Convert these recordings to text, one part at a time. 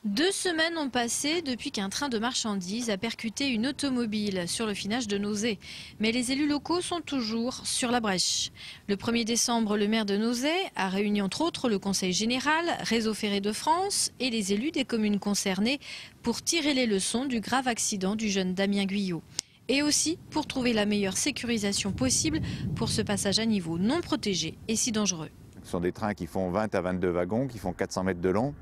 2 semaines ont passé depuis qu'un train de marchandises a percuté une automobile sur le finage de Nozay. Mais les élus locaux sont toujours sur la brèche. Le 1er décembre, le maire de Nozay a réuni entre autres le Conseil général, Réseau ferré de France et les élus des communes concernées pour tirer les leçons du grave accident du jeune Damien Guyot. Et aussi pour trouver la meilleure sécurisation possible pour ce passage à niveau non protégé et si dangereux. Ce sont des trains qui font 20 à 22 wagons, qui font 400 mètres de long.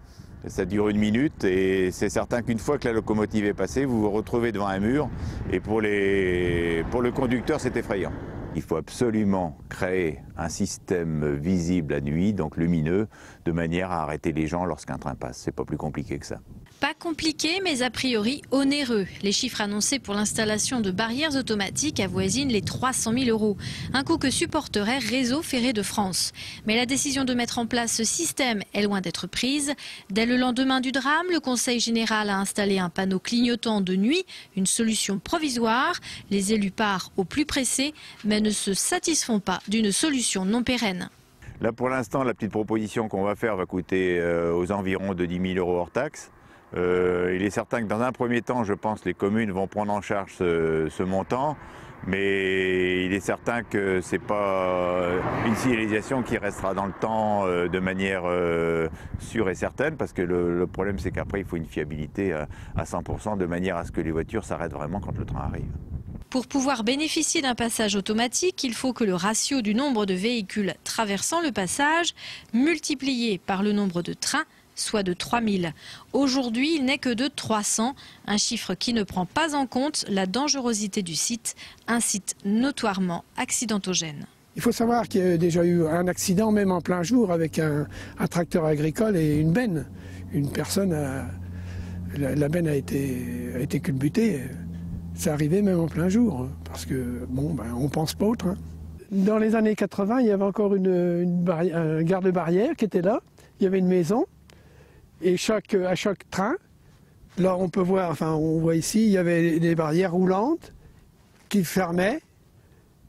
Ça dure 1 minute et c'est certain qu'une fois que la locomotive est passée, vous vous retrouvez devant un mur et pour le conducteur, c'est effrayant. Il faut absolument créer un système visible la nuit, donc lumineux, de manière à arrêter les gens lorsqu'un train passe. C'est pas plus compliqué que ça. Pas compliqué, mais a priori onéreux. Les chiffres annoncés pour l'installation de barrières automatiques avoisinent les 300 000 €. Un coût que supporterait Réseau ferré de France. Mais la décision de mettre en place ce système est loin d'être prise. Dès le lendemain du drame, le Conseil général a installé un panneau clignotant de nuit, une solution provisoire. Les élus partent au plus pressé, mais ne se satisfont pas d'une solution non pérenne. Là, pour l'instant, la petite proposition qu'on va faire va coûter aux environs de 10 000 € hors taxe. Il est certain que dans un premier temps, je pense que les communes vont prendre en charge ce montant, mais il est certain que ce n'est pas une signalisation qui restera dans le temps de manière sûre et certaine, parce que le problème c'est qu'après il faut une fiabilité à 100% de manière à ce que les voitures s'arrêtent vraiment quand le train arrive. Pour pouvoir bénéficier d'un passage automatique, il faut que le ratio du nombre de véhicules traversant le passage, multiplié par le nombre de trains, soit de 3000. Aujourd'hui, il n'est que de 300, un chiffre qui ne prend pas en compte la dangerosité du site, un site notoirement accidentogène. Il faut savoir qu'il y a déjà eu un accident, même en plein jour, avec un tracteur agricole et une benne. Une personne, la benne a été culbutée. C'est arrivé même en plein jour, parce que, bon, on ne pense pas au train. Dans les années 80, il y avait encore un garde-barrière qui était là. Il y avait une maison. Et à chaque train, là on peut voir, on voit ici, il y avait des barrières roulantes qui fermaient.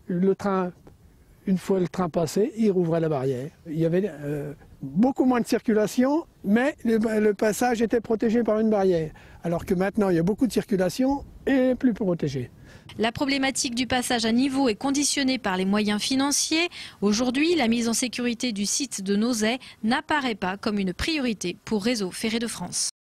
Le train, une fois le train passé, il rouvrait la barrière. Il y avait beaucoup moins de circulation, mais le passage était protégé par une barrière. Alors que maintenant, il y a beaucoup de circulation et plus protégé. La problématique du passage à niveau est conditionnée par les moyens financiers. Aujourd'hui, la mise en sécurité du site de Nozay n'apparaît pas comme une priorité pour Réseau ferré de France.